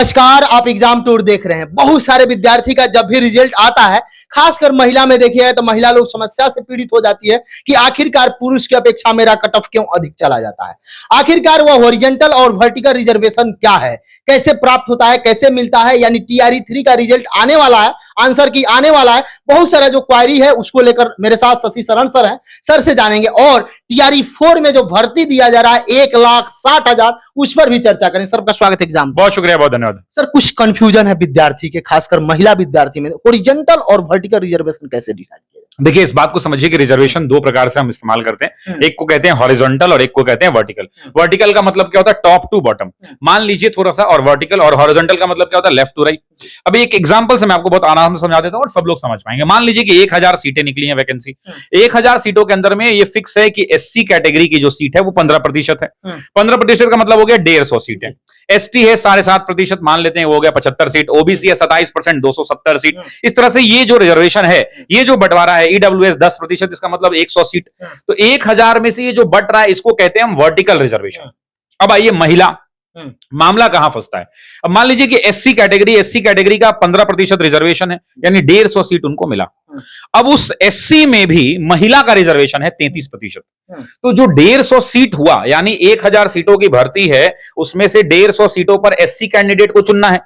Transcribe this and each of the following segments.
नमस्कार, आप exam tour देख रहे हैं। बहुत सारे विद्यार्थी का जब भी रिजल्ट आता है, खासकर महिला में देखिए तो महिला लोग समस्या से पीड़ित हो जाती है कि आखिरकार पुरुष की अपेक्षा मेरा कट ऑफ क्यों अधिक चला जाता है। आखिरकार वह हॉरिजॉन्टल और वर्टिकल रिजर्वेशन क्या है, कैसे प्राप्त होता है, कैसे मिलता है। यानी टीआरई 3 का रिजल्ट आने वाला है, आंसर की आने वाला है। बहुत सारा जो क्वायरी है उसको लेकर मेरे साथ शशि शरण सर हैं, सर से जानेंगे। और टीआरई 4 में जो भर्ती दिया जा रहा है 1,60,000, उस पर भी चर्चा करें। सर का स्वागत है एग्जाम। बहुत शुक्रिया, बहुत धन्यवाद। सर कुछ कंफ्यूजन है विद्यार्थी के, खासकर महिला विद्यार्थी में, हॉरिजॉन्टल और वर्टिकल रिजर्वेशन कैसे डिसाइड किया? देखिए, इस बात को समझिए कि रिजर्वेशन दो प्रकार से हम इस्तेमाल करते हैं। एक को कहते हैं हॉरिजॉन्टल और एक को कहते हैं वर्टिकल। वर्टिकल का मतलब क्या होता है? टॉप टू बॉटम, मान लीजिए थोड़ा सा। और वर्टिकल और हॉरिजॉन्टल का मतलब क्या होता है? Left to right. अब एक एग्जांपल से मैं आपको बहुत आराम से समझा देता हूं और सब लोग समझ पाएंगे। मान लीजिए कि 1000 सीटें निकली हैं वैकेंसी। 1000 सीटों के अंदर में ये फिक्स है कि एससी कैटेगरी की जो सीट है वो 15% है। 15% का मतलब हो गया 150 सीट है। एसटी है 7.5%, मान लेते हैं वो हो गया 75 सीट। ओबीसी है 27%, 270 सीट। इस तरह से ये जो रिजर्वेशन है, ये जो बंटवारा है, ईडब्ल्यूएस 10%, इसका मतलब 100 सीट। तो 1000 में से ये जो बट रहा है इसको कहते हैं हम वर्टिकल रिजर्वेशन। अब आइए महिला मामला कहां फंसता है। अब मान लीजिए कि एससी कैटेगरी का 15% रिजर्वेशन है, यानी 150 सीट उनको मिला। अब उस एससी में भी महिला का रिजर्वेशन है 33%। तो जो 150 सीट हुआ, यानी 1000 सीटों की भर्ती है, उसमें से 150 सीटों पर एससी कैंडिडेट को चुनना है।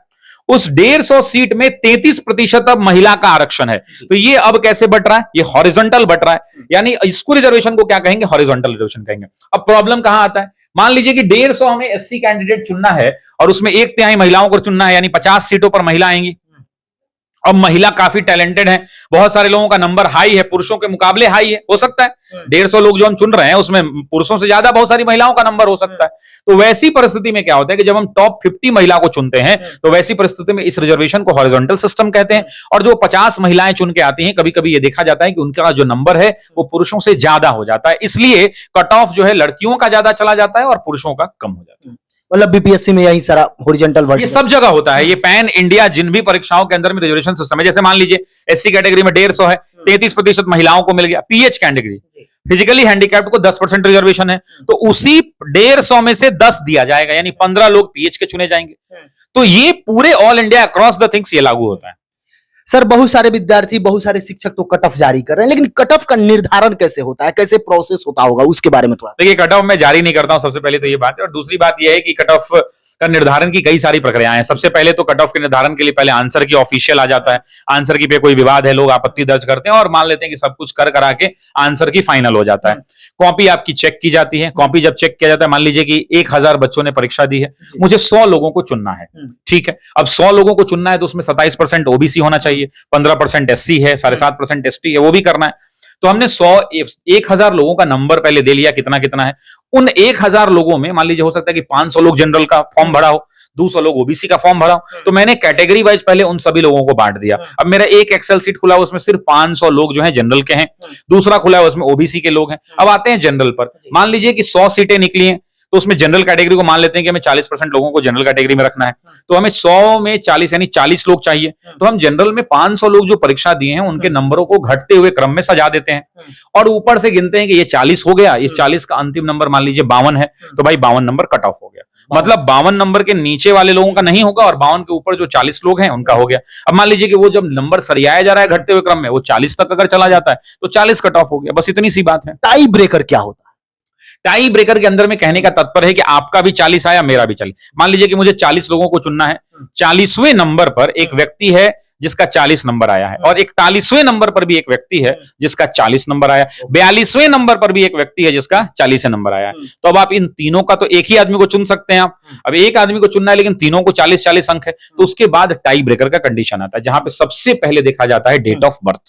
उस 150 सीट में 33% अब महिला का आरक्षण है। तो ये अब कैसे बट रहा है? ये हॉरिजॉन्टल बट रहा है, यानी इसको रिजर्वेशन को क्या कहेंगे? हॉरिजॉन्टल रिजर्वेशन कहेंगे। अब प्रॉब्लम कहां आता है? मान लीजिए कि 150 हमें एससी कैंडिडेट चुनना है और उसमें 1/3 महिलाओं को चुनना है, यानी 50 सीटों पर महिला आएंगी। अब महिला काफी टैलेंटेड है, बहुत सारे लोगों का नंबर हाई है, पुरुषों के मुकाबले हाई है, हो सकता है 150 लोग जो हम चुन रहे हैं उसमें पुरुषों से ज्यादा बहुत सारी महिलाओं का नंबर हो सकता है। तो वैसी परिस्थिति में क्या होता है कि जब हम टॉप 50 महिला को चुनते हैं तो वैसी परिस्थिति में इस रिजर्वेशन को हॉरिजॉन्टल सिस्टम कहते हैं। और जो 50 महिलाएं चुन के आती हैं, कभी कभी ये देखा जाता है कि उनका जो नंबर है वो पुरुषों से ज्यादा हो जाता है, इसलिए कट ऑफ जो है लड़कियों का ज्यादा चला जाता है और पुरुषों का कम हो जाता है। मतलब बीपीएससी में यही सारा हॉरिजॉन्टल वर्टिकल, ये सब जगह होता है। ये पैन इंडिया जिन भी परीक्षाओं के अंदर में रिजर्वेशन सिस्टम है। जैसे मान लीजिए एससी कैटेगरी में 150 है, 33% महिलाओं को मिल गया। पीएच कैटेगरी, फिजिकली हैंडीकैप्ड को 10% रिजर्वेशन है, तो उसी 150 में से 10 दिया जाएगा, यानी 15 लोग पीएच के चुने जाएंगे। तो ये पूरे all India across the things ये लागू होता है। सर बहुत सारे विद्यार्थी, बहुत सारे शिक्षक तो कट ऑफ जारी कर रहे हैं, लेकिन कट ऑफ का निर्धारण कैसे होता है, कैसे प्रोसेस होता होगा, उसके बारे में थोड़ा। देखिए, कट ऑफ मैं जारी नहीं करता हूं, सबसे पहले तो ये बात है। और दूसरी बात यह है कि कट ऑफ का निर्धारण की कई सारी प्रक्रियाएं हैं। सबसे पहले तो कट ऑफ के निर्धारण के लिए पहले आंसर की ऑफिशियल आ जाता है। आंसर की पे कोई विवाद है, लोग आपत्ति दर्ज करते हैं और मान लेते हैं कि सब कुछ कर करा के आंसर की फाइनल हो जाता है। कॉपी आपकी चेक की जाती है। कॉपी जब चेक किया जाता है, मान लीजिए कि 1000 बच्चों ने परीक्षा दी है, मुझे 100 लोगों को चुनना है, ठीक है। अब 100 लोगों को चुनना है तो उसमें 27% ओबीसी होना चाहिए, 15% एससी है, 7.5% एसटी है, वो भी करना है। तो हमने 1000 लोगों का नंबर पहले दे लिया, कितना कितना है। उन 1000 लोगों में मान लीजिए हो सकता है कि 500 लोग जनरल का फॉर्म भरा हो, 200 लोग ओबीसी का फॉर्म भरा हो। तो मैंने कैटेगरी वाइज पहले उन सभी लोगों को बांट दिया। अब मेरा एक एक्सेल सीट खुला, उसमें सिर्फ 500 लोग जो हैं जनरल के हैं, दूसरा खुला है उसमें ओबीसी के लोग हैं। अब आते हैं जनरल पर। मान लीजिए कि 100 सीटें निकली हैं, तो उसमें जनरल कैटेगरी को मान लेते हैं कि हमें 40% लोगों को जनरल कैटेगरी में रखना है। तो हमें 100 में 40 यानी 40 लोग चाहिए। तो हम जनरल में 500 लोग जो परीक्षा दिए हैं उनके नंबरों को घटते हुए क्रम में सजा देते हैं और ऊपर से गिनते हैं कि ये 40 हो गया, इस 40 का अंतिम नंबर मान लीजिए 52 है, तो भाई 52 नंबर कट ऑफ हो गया। मतलब 52 नंबर के नीचे वाले लोगों का नहीं होगा और 52 के ऊपर जो 40 लोग हैं उनका हो गया। अब मान लीजिए कि वो जब नंबर सरियाया जा रहा है घटते हुए क्रम में, वो 40 तक अगर चला जाता है तो 40 कट ऑफ हो गया। बस इतनी सी बात है। टाई ब्रेकर क्या होता है? टाई ब्रेकर के अंदर में कहने का तात्पर्य है कि आपका भी 40 आया, मेरा भी 40। मान लीजिए कि मुझे 40 लोगों को चुनना है। 40वें नंबर पर एक व्यक्ति है जिसका 40 नंबर आया है, और 41वें नंबर पर भी एक व्यक्ति है जिसका 40 नंबर आया, 42वें नंबर पर भी एक व्यक्ति है जिसका 40 नंबर आया है। तो अब आप इन तीनों का तो एक ही आदमी को चुन सकते हैं आप। अब एक आदमी को चुनना है लेकिन तीनों को 40-40 अंक है, तो उसके बाद टाई ब्रेकर का कंडीशन आता है, जहां पे सबसे पहले देखा जाता है डेट ऑफ बर्थ।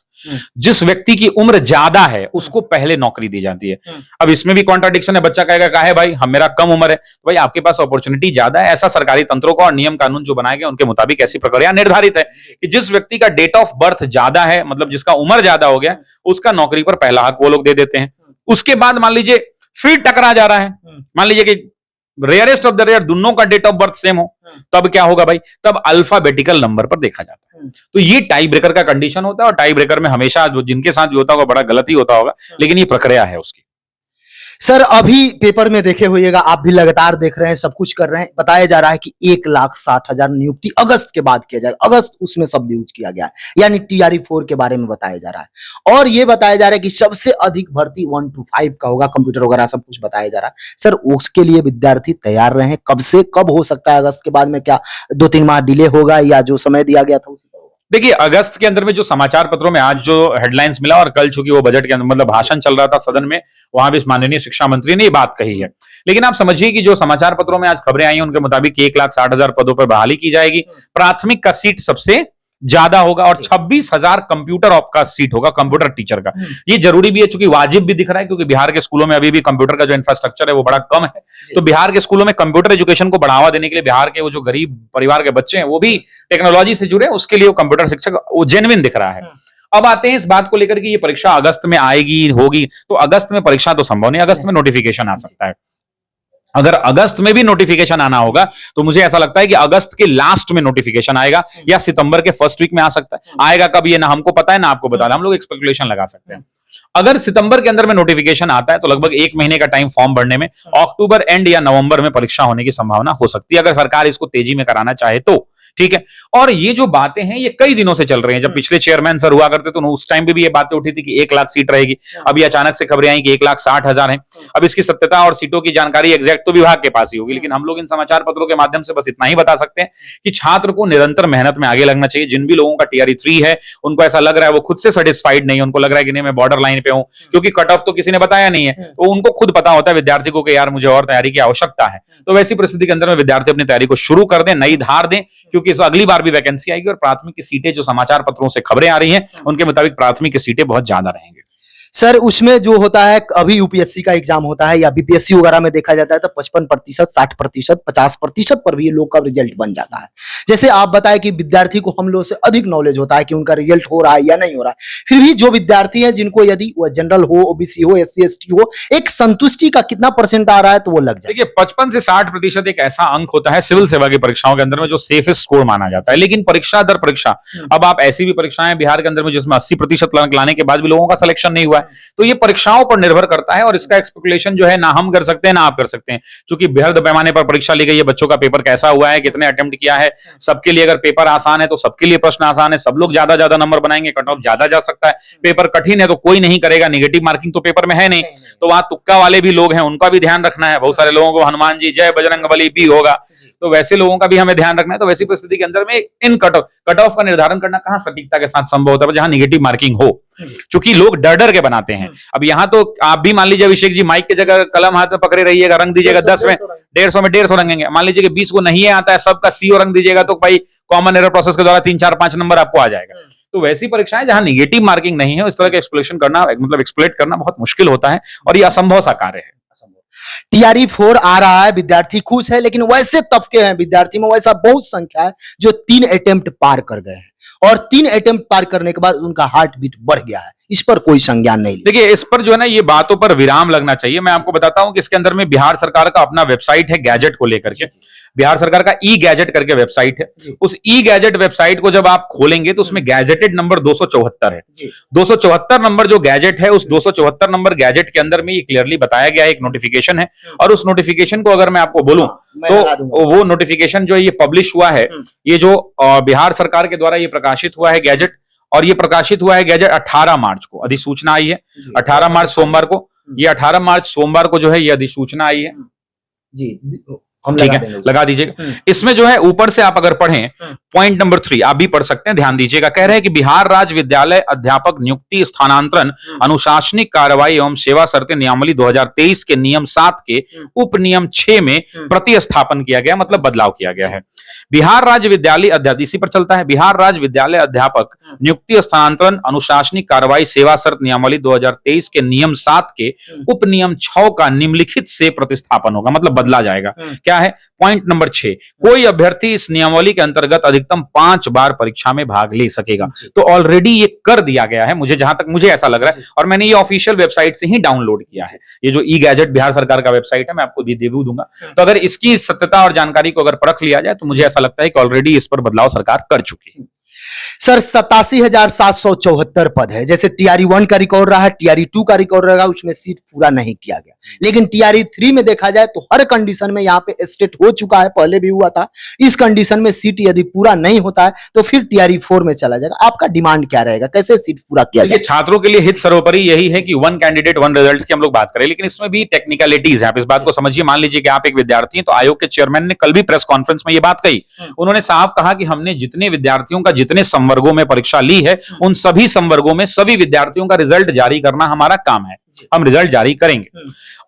जिस व्यक्ति की उम्र ज्यादा है उसको पहले नौकरी दी जाती है। अब इसमें भी कॉन्ट्राडिक्शन है। बच्चा कहेगा का है भाई, हम मेरा कम उम्र है, तो भाई आपके पास अपॉर्चुनिटी ज्यादा है। ऐसा सरकारी तंत्रों का और नियम कानून जो बनाए गए उनके मुताबिक ऐसी प्रक्रिया निर्धारित है कि जिस व्यक्ति का डेट ऑफ बर्थ ज्यादा है, मतलब जिसका उम्र ज्यादा हो गया, उसका नौकरी पर पहला हक वो लोग दे देते हैं। उसके बाद मान लीजिए फिर टकरा जा रहा है, मान लीजिए कि रेयरेस्ट ऑफ द रेयर दोनों का डेट ऑफ बर्थ सेम हो, तब क्या होगा भाई? तब अल्फाबेटिकल नंबर पर देखा जाता है। तो ये टाई ब्रेकर का कंडीशन होता है। और टाई ब्रेकर में हमेशा जो जिनके साथ भी होता होगा बड़ा गलत ही होता होगा, लेकिन ये प्रक्रिया है उसकी। सर अभी पेपर में देखे होइएगा, आप भी लगातार देख रहे हैं, सब कुछ कर रहे हैं, बताया जा रहा है कि 1,60,000 नियुक्ति अगस्त के बाद किया जाएगा। अगस्त उसमें शब्द यूज किया गया है, यानी TRE-4 के बारे में बताया जा रहा है। और ये बताया जा रहा है कि सबसे अधिक भर्ती 1 to 5 का होगा, कंप्यूटर वगैरह सब कुछ बताया जा रहा है। सर उसके लिए विद्यार्थी तैयार रहे, कब से कब हो सकता है अगस्त के बाद में? क्या 2-3 माह डिले होगा या जो समय दिया गया था उसी? देखिए, अगस्त के अंदर में जो समाचार पत्रों में आज जो हेडलाइंस मिला, और कल चूंकि वो बजट के अंदर मतलब भाषण चल रहा था सदन में, वहां भी माननीय शिक्षा मंत्री ने ये बात कही है। लेकिन आप समझिए कि जो समाचार पत्रों में आज खबरें आई हैं उनके मुताबिक 1,60,000 पदों पर बहाली की जाएगी। प्राथमिक का सीट सबसे ज्यादा होगा और 26,000 कंप्यूटर का सीट होगा, कंप्यूटर टीचर का। ये जरूरी भी है, चूंकि वाजिब भी दिख रहा है, क्योंकि बिहार के स्कूलों में अभी भी कंप्यूटर का जो इंफ्रास्ट्रक्चर है वो बड़ा कम है। तो बिहार के स्कूलों में कंप्यूटर एजुकेशन को बढ़ावा देने के लिए बिहार के वो जो गरीब परिवार के बच्चे हैं वो भी टेक्नोलॉजी से जुड़े, उसके लिए वो कंप्यूटर शिक्षक वो जेन्युइन दिख रहा है। अब आते हैं इस बात को लेकर कि ये परीक्षा अगस्त में आएगी, होगी, तो अगस्त में परीक्षा तो संभव नहीं, अगस्त में नोटिफिकेशन आ सकता है। अगर अगस्त में भी नोटिफिकेशन आना होगा तो मुझे ऐसा लगता है कि अगस्त के लास्ट में नोटिफिकेशन आएगा या सितंबर के फर्स्ट वीक में आ सकता है। आएगा कब ये ना हमको पता है ना आपको पता है, हम लोग स्पेकुलेशन लगा सकते हैं। अगर सितंबर के अंदर में नोटिफिकेशन आता है तो लगभग 1 महीने का टाइम फॉर्म भरने में, अक्टूबर एंड या नवंबर में परीक्षा होने की संभावना हो सकती है, अगर सरकार इसको तेजी में कराना चाहे तो। ठीक है, और ये जो बातें हैं ये कई दिनों से चल रही हैं। जब पिछले चेयरमैन सर हुआ करते तो उस टाइम पे भी ये बातें उठी थी कि 1 लाख सीट रहेगी। अभी अचानक से खबरें आई कि 1,60,000 है। अब इसकी सत्यता और सीटों की जानकारी एग्जैक्ट तो विभाग के पास ही होगी, लेकिन हम लोग इन समाचार पत्रों के माध्यम से बस इतना ही बता सकते हैं कि छात्र को निरंतर मेहनत में आगे लगना चाहिए। जिन भी लोगों का TRE-3 है उनको ऐसा लग रहा है, वो खुद से सेटिस्फाइड नहीं है, उनको लग रहा है कि नहीं मैं बॉर्डर लाइन पे हूं, क्योंकि कट ऑफ तो किसी ने बताया नहीं है, तो उनको खुद पता होता है विद्यार्थी को कि यार मुझे और तैयारी की आवश्यकता है। तो वैसी परिस्थिति के अंदर में विद्यार्थी अपनी तैयारी को शुरू कर दें, नई धार दें, क्योंकि इस अगली बार भी वैकेंसी आएगी और प्राथमिक की सीटें जो समाचार पत्रों से खबरें आ रही हैं उनके मुताबिक प्राथमिक की सीटें बहुत ज्यादा रहेंगी। सर उसमें जो होता है, अभी UPSC का एग्जाम होता है या BPSC वगैरह में देखा जाता है तो 55%, 60%, 50% पर भी ये लोग का रिजल्ट बन जाता है। जैसे आप बताएं कि विद्यार्थी को हम लोग से अधिक नॉलेज होता है कि उनका रिजल्ट हो रहा है या नहीं हो रहा है, फिर भी जो विद्यार्थी हैं जिनको यदि वो जनरल हो, OBC हो, SC ST हो, एक संतुष्टि का कितना % आ रहा है तो वो लग जाए। देखिए 55 से 60% एक ऐसा अंक होता है सिविल सेवा की परीक्षाओं के अंदर में जो सेफेस्ट स्कोर माना जाता है। लेकिन परीक्षा दर परीक्षा, अब आप ऐसी भी परीक्षाएं बिहार के अंदर में जिसमें 80% अंक लाने के बाद भी लोगों का सिलेक्शन नहीं हुआ है, तो ये परीक्षाओं पर निर्भर करता है और इसका स्पेकुलेशन जो है ना हम कर सकते हैं ना आप कर सकते हैं, क्योंकि बृहद पैमाने पर परीक्षा ली गई है। बच्चों का पेपर कैसा हुआ है, कितने अटेम्प्ट किया है, सबके लिए अगर पेपर आसान है तो सबके लिए प्रश्न आसान है, सब लोग ज्यादा नंबर बनाएंगे, कट ऑफ ज्यादा जा सकता है। पेपर कठिन है तो कोई नहीं करेगा, नेगेटिव मार्किंग तो पेपर में है नहीं, तो वहां तुक्का वाले भी लोग हैं, उनका भी ध्यान रखना है। बहुत सारे लोगों को हनुमान जी जय बजरंगबली भी होगा, तो वैसे लोगों का भी हमें ध्यान रखना है। तो वैसी परिस्थिति के अंदर में इन कट ऑफ का निर्धारण करना कहां सटीकता के साथ संभव होता है, जहां नेगेटिव मार्किंग हो, क्योंकि लोग डर के बनाते हैं। अब यहाँ तो आप भी मान लीजिए अभिषेक जी माइक की जगह कलम हाथ में पकड़े रहिएगा, रंग दीजिएगा 10 में 150 में 150 रंगेंगे। मान लीजिए कि 20 को नहीं आता है, सबका CO रंग दीजिएगा तो भाई कॉमन एरर प्रोसेस के द्वारा 3, 4, 5 नंबर आपको आ जाएगा। तो वैसी परीक्षाएं जहां नेगेटिव मार्किंग नहीं है, इस तरह का एक्सप्लेनेशन करना मतलब एक्सप्लेट करना बहुत मुश्किल होता है और यह असंभव सा कार्य है। TRE-4 आ रहा है, विद्यार्थी खुश है, लेकिन वैसे तबके हैं विद्यार्थी में, वैसा बहुत संख्या है जो 3 अटेम्प्ट पार कर गए हैं और 3 अटेम्प्ट पार करने के बाद उनका हार्ट बीट बढ़ गया है। इस पर कोई संज्ञान नहीं। देखिए इस पर जो है ना ये बातों पर विराम लगना चाहिए। मैं आपको बताता हूं कि इसके अंदर में बिहार सरकार का अपना वेबसाइट है गैजेट को लेकर के। बिहार सरकार का ई-गैजेट करके वेबसाइट है। उस ई-गैजेट वेबसाइट को जब आप खोलेंगे तो उसमें गैजेटेड नंबर 274 है। 274 नंबर जो गैजेट है, उस 274 नंबर गैजेट के अंदर में ये क्लियरली बताया गया है, एक नोटिफिकेशन है। और उस नोटिफिकेशन को अगर मैं आपको बोलूं तो वो नोटिफिकेशन जो ये पब्लिश हुआ है, ये जो बिहार सरकार के द्वारा ये प्रकाशित हुआ है गैजेट, और ये प्रकाशित हुआ है गैजेट 18 मार्च को अधिसूचना आई है। 18 मार्च सोमवार को, ये 18 मार्च सोमवार को जो है ये अधिसूचना आई है जी। ठीक है, लगा दीजिएगा। इसमें जो है ऊपर से आप अगर पढ़ें पॉइंट नंबर 3 आप भी पढ़ सकते हैं, ध्यान दीजिएगा। कह रहे हैं कि बिहार राज्य विद्यालय अध्यापक नियुक्ति स्थानांतरण अनुशासनिक कार्रवाई एवं सेवा शर्तें नियमावली 2023 के नियम 7 के उप नियम 6 में प्रतिस्थापन किया गया, मतलब बदलाव किया गया है। बिहार राज्य विद्यालय अध्यापक, इसी पर चलता है, बिहार राज्य विद्यालय अध्यापक नियुक्ति स्थानांतरण अनुशासनिक कार्रवाई सेवा शर्त नियमावली 2023 के नियम 7 के उप नियम 6 का निम्नलिखित से प्रतिस्थापन होगा, मतलब बदला जाएगा। क्या है? पॉइंट नंबर 6, कोई अभ्यर्थी इस नियमावली के अंतर्गत अधिकतम 5 बार परीक्षा में भाग ले सकेगा। तो ऑलरेडी ये कर दिया गया है, मुझे जहां तक मुझे ऐसा लग रहा है, और मैंने ये ऑफिशियल वेबसाइट से ही डाउनलोड किया है। ये जो ई गैजेट बिहार सरकार का वेबसाइट है, मैं आपको रिव्यू दूंगा। तो अगर इसकी सत्यता और जानकारी को अगर परख लिया जाए तो मुझे ऐसा लगता है कि ऑलरेडी इस पर बदलाव सरकार कर चुकी है। सर 87,774 पद है। जैसे टीआरई 1 का रिकॉर्ड रहा है, टीआरई 2 का रिकॉर्ड रहा, उसमें सीट पूरा नहीं किया गया। लेकिन टीआरई 3 में देखा जाए तो हर कंडीशन में यहाँ पे स्टेट हो चुका है, पहले भी हुआ था। इस कंडीशन में सीट यदि पूरा नहीं होता है तो फिर टीआरई 4 में चला जाएगा। आपका डिमांड क्या रहेगा, कैसे सीट पूरा किया जाए? छात्रों के लिए हित सर्वोपरि यही है कि 1 कैंडिडेट 1 रिजल्ट की हम लोग बात करें, लेकिन इसमें भी टेक्निकलिटीज है। आप इस बात को समझिए। मान लीजिए कि आप एक विद्यार्थी हैं, तो आयोग के चेयरमैन ने कल भी प्रेस कॉन्फ्रेंस में ये बात कही। उन्होंने साफ कहा कि हमने जितने विद्यार्थियों का जितने संवर्गों में परीक्षा ली है, उन सभी संवर्गों में सभी विद्यार्थियों का रिजल्ट जारी करना हमारा काम है। हम रिजल्ट जारी करेंगे।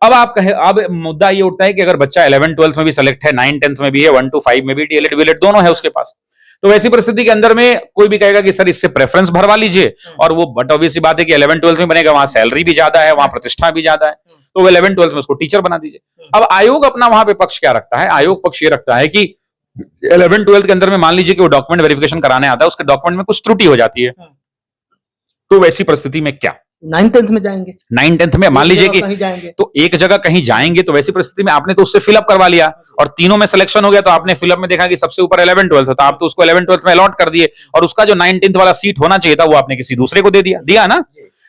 अब मुद्दा ये उठता है कि अगर बच्चा 11 12 में भी सेलेक्ट है, 9 10 में भी है, 1 to 5 में भी, डीएलएड वीएलएड दोनों है उसके पास, तो वैसी परिस्थिति के अंदर में कोई भी कहेगा कि सर इससे प्रेफरेंस भरवा लीजिए, और वो बट ऑब्वियस सी बात है कि 11 12 में बनेगा, वहां सैलरी भी ज्यादा है, वहां प्रतिष्ठा भी ज्यादा है, तो वो 11 12 में उसको टीचर बना दीजिए। अब आयोग अपना वहां पे पक्ष क्या रखता है? आयोग पक्ष ये रखता है कि 11 12 के अंदर में मान लीजिए कि वो डॉक्यूमेंट वेरिफिकेशन कराने आता है, उसके डॉक्यूमेंट में कुछ त्रुटि हो जाती है, तो वैसी परिस्थिति में क्या 9 10 में जाएंगे? 9 10 में मान लीजिए कि तो एक जगह कहीं जाएंगे, तो वैसी परिस्थिति में आपने तो उससे फिलअप करवा लिया और तीनों में सिलेक्शन हो गया, तो आपने फिलअप में देखा कि सबसे ऊपर 11 12 था, आप तो उसको 11 12 में अलॉट कर दिए, और उसका जो 9 10 वाला सीट होना चाहिए था वो आपने किसी दूसरे को दे दिया ना।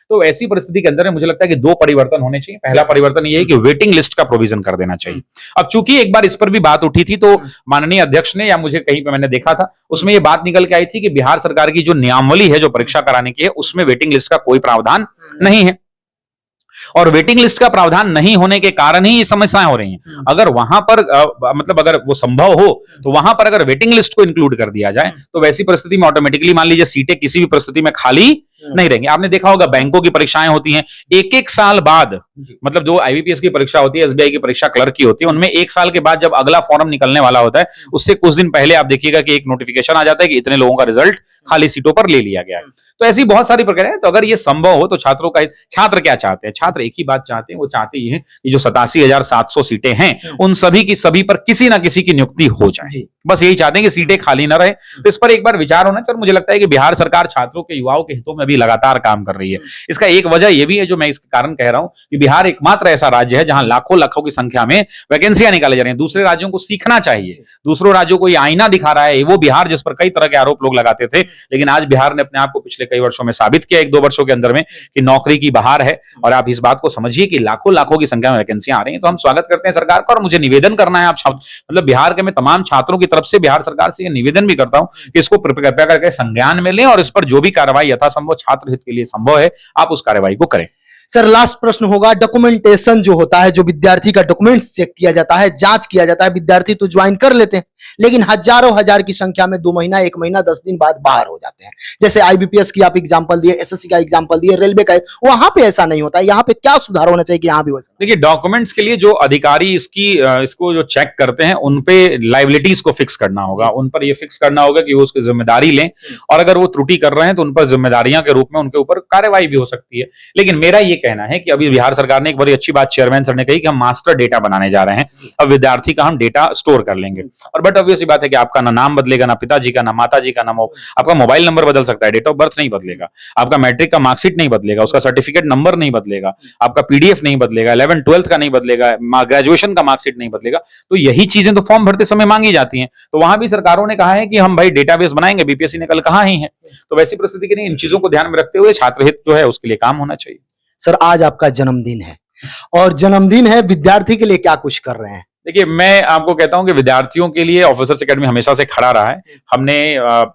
तो ऐसी परिस्थिति के अंदर मुझे लगता है कि 2 परिवर्तन होने चाहिए। पहला परिवर्तन ये है कि वेटिंग लिस्ट का प्रोविजन कर देना चाहिए। अब चूंकि एक बार इस पर भी बात उठी थी, तो माननीय अध्यक्ष ने, या मुझे कहीं पे मैंने देखा था, उसमें ये बात निकल के आई थी कि बिहार सरकार की जो नियमावली है जो परीक्षा कराने की है, उसमें वेटिंग लिस्ट का कोई प्रावधान नहीं है, और वेटिंग लिस्ट का प्रावधान नहीं होने के कारण ही ये समस्याएं हो रही हैं। अगर वहां पर मतलब अगर वो संभव हो तो वहां पर अगर वेटिंग लिस्ट को इंक्लूड कर दिया जाए, तो वैसी परिस्थिति में ऑटोमेटिकली मान लीजिए सीटें किसी भी परिस्थिति में खाली नहीं रहेंगी। आपने देखा होगा बैंकों की परीक्षाएं होती हैं, एक साल बाद, मतलब जो आईबीपीएस की परीक्षा होती है, एसबीआई की परीक्षा क्लर्क की होती है, उनमें 1 साल के बाद जब अगला फॉर्म निकलने वाला होता है, उससे कुछ दिन पहले आप देखिएगा कि एक नोटिफिकेशन आ जाता है कि इतने लोगों का रिजल्ट खाली सीटों पर ले लिया गया है। तो ऐसी बहुत सारी प्रक्रिया है। तो अगर ये संभव हो तो छात्रों का, छात्र क्या चाहते हैं? छात्र एक ही बात चाहते हैं, वो चाहते ये हैं कि जो 87,700 सीटें हैं, उन सभी की सभी पर किसी ना किसी की नियुक्ति हो जाए। बस यही चाहते हैं कि सीटें खाली ना रहे। तो इस पर एक बार विचार होना चाहिए। मुझे लगता है कि बिहार सरकार छात्रों के, युवाओं के हितों में भी लगातार काम कर रही है। इसका एक वजह यह भी है, जो मैं इसके कारण कह रहा हूं, कि बिहार एकमात्र ऐसा राज्य है जहां लाखों लाखों की संख्या में वैकेंसियां निकाले जा रही हैं। दूसरे राज्यों को सीखना चाहिए। दूसरों राज्यों को यह आईना दिखा रहा है वो बिहार, जिस पर कई तरह के आरोप लोग लगाते थे, लेकिन आज बिहार ने अपने आप को पिछले कई वर्षों में साबित किया, 1-2 वर्षों के अंदर में, कि नौकरी की बहार है। और आप इस बात को समझिए कि लाखों लाखों की संख्या में वैकेंसियां आ रही हैं। तो हम स्वागत करते हैं सरकार का, और मुझे निवेदन करना है, आप मतलब बिहार के मैं तमाम छात्रों की तरफ से बिहार सरकार से निवेदन भी करता हूं कि इसको कृपया करके संज्ञान में लें, और इस पर जो भी कार्रवाई यथासंभव छात्र हित के लिए संभव है, आप उस कार्रवाई को करें। सर लास्ट प्रश्न होगा, डॉक्यूमेंटेशन जो होता है, जो विद्यार्थी का डॉक्यूमेंट्स चेक किया जाता है, जांच किया जाता है, विद्यार्थी तो ज्वाइन कर लेते हैं, लेकिन हजारों हजार की संख्या में 2 महीना, 1 महीना, 10 दिन बाद बाहर हो जाते हैं। जैसे आईबीपीएस की आप एग्जांपल दिए, एसएससी का एग्जांपल दिए, रेलवे का, वहां पे ऐसा नहीं होता है। यहाँ पे क्या सुधार होना चाहिए कि यहाँ भी वैसा? देखिए, डॉक्यूमेंट्स के लिए जो अधिकारी इसको जो चेक करते हैं, उन पे लायबिलिटीज को फिक्स करना होगा। उन पर ये फिक्स करना होगा कि वो उसकी जिम्मेदारी लें, और अगर वो त्रुटि कर रहे हैं तो उन पर जिम्मेदारियां के रूप में उनके ऊपर कार्रवाई भी हो सकती है। लेकिन मेरा ये कहना है कि अभी बिहार सरकार ने एक बड़ी अच्छी बात चेयरमैन सर ने कही कि हम मास्टर डेटा बनाने जा रहे हैं। अब विद्यार्थी का हम डेटा स्टोर कर लेंगे, और बट ऑब्वियस बात है कि आपका ना नाम बदलेगा, ना पिताजी का, ना माताजी का, ना आपका मोबाइल नंबर बदल सकता है, डेट ऑफ बर्थ नहीं बदलेगा, आपका मैट्रिक का मार्कशीट नहीं बदलेगा, उसका सर्टिफिकेट नंबर नहीं बदलेगा, आपका पीडीएफ नहीं बदलेगा, 11 12 का नहीं बदलेगा, ग्रेजुएशन का मार्कशीट नहीं बदलेगा। तो यही चीजें तो फॉर्म भरते समय मांगी जाती हैं। तो वहां भी सरकारों ने कहा है कि हम भाई डेटाबेस बनाएंगे, बीपीएससी ने कल कहा ही है। तो वैसी परिस्थिति के लिए इन चीजों को ध्यान में रखते हुए छात्र हित जो है उसके लिए काम होना चाहिए। सर आज आपका जन्मदिन है, और जन्मदिन है, विद्यार्थी के लिए क्या कुछ कर रहे हैं? देखिए, मैं आपको कहता हूं कि विद्यार्थियों के लिए ऑफिसर्स एकेडमी हमेशा से खड़ा रहा है। हमने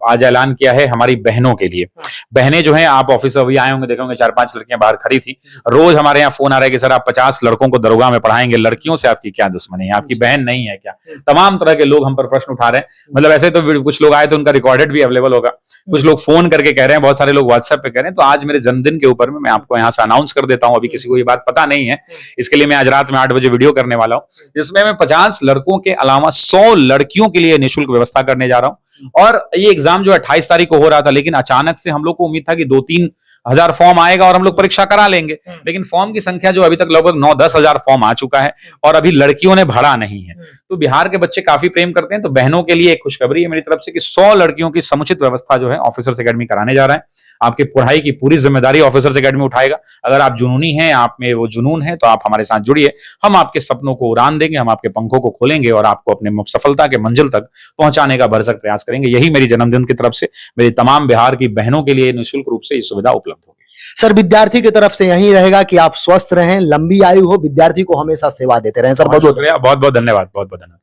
आज ऐलान किया है हमारी बहनों के लिए। बहनें जो हैं, आप ऑफिस अभी आए होंगे, देखेंगे 4-5 लड़कियां बाहर खड़ी थी। रोज हमारे यहाँ फोन आ रहा है कि सर आप 50 लड़कों को दरोगा में पढ़ाएंगे, लड़कियों से आपकी क्या दुश्मनी है, आपकी बहन नहीं है क्या? तमाम तरह के लोग हम पर प्रश्न उठा रहे हैं। मतलब ऐसे तो कुछ लोग आए थे, उनका रिकॉर्डेड भी अवेलेबल होगा, कुछ लोग फोन करके कह रहे हैं, बहुत सारे लोग व्हाट्सएप पे कह रहे हैं। तो आज मेरे जन्मदिन के ऊपर में मैं आपको यहाँ से अनाउंस कर देता हूँ, अभी किसी को ये बात पता नहीं है, इसके लिए मैं आज रात में 8 बजे वीडियो करने वाला हूँ, जिसमें मैं 50 लड़कों के अलावा 100 लड़कियों के लिए निःशुल्क व्यवस्था करने जा रहा हूं। और ये एग्जाम जो 28 तारीख को हो रहा था, लेकिन अचानक से हम लोग को उम्मीद था कि 2-3 1000 फॉर्म आएगा और हम लोग परीक्षा करा लेंगे। लेकिन फॉर्म की संख्या जो अभी तक लगभग 9-10 हजार फॉर्म आ चुका है और अभी लड़कियों ने भरा नहीं है। तो बिहार के बच्चे काफी प्रेम करते हैं। तो बहनों के लिए एक खुशखबरी है मेरी तरफ से कि 100 लड़कियों की समुचित व्यवस्था जो है ऑफिसर्स एकेडमी कराने जा रहा है। आपकी पढ़ाई की पूरी जिम्मेदारी ऑफिसर्स एकेडमी उठाएगा। अगर आप जुनूनी हैं, आप में वो जुनून है, तो आप हमारे साथ जुड़िए। हम आपके सपनों को उड़ान देंगे, हम आपके पंखों को खोलेंगे और आपको अपने सफलता के मंजिल तक पहुंचाने का भरसक प्रयास करेंगे। यही मेरी जन्मदिन की तरफ से मेरी तमाम बिहार की बहनों के लिए निःशुल्क रूप से ये सुविधा उपलब्ध होगी। सर, विद्यार्थी की तरफ से यही रहेगा कि आप स्वस्थ रहें, लंबी आयु हो, विद्यार्थी को हमेशा सेवा देते रहें। सर, बहुत बहुत शुक्रिया, बहुत बहुत धन्यवाद, बहुत बहुत धन्यवाद।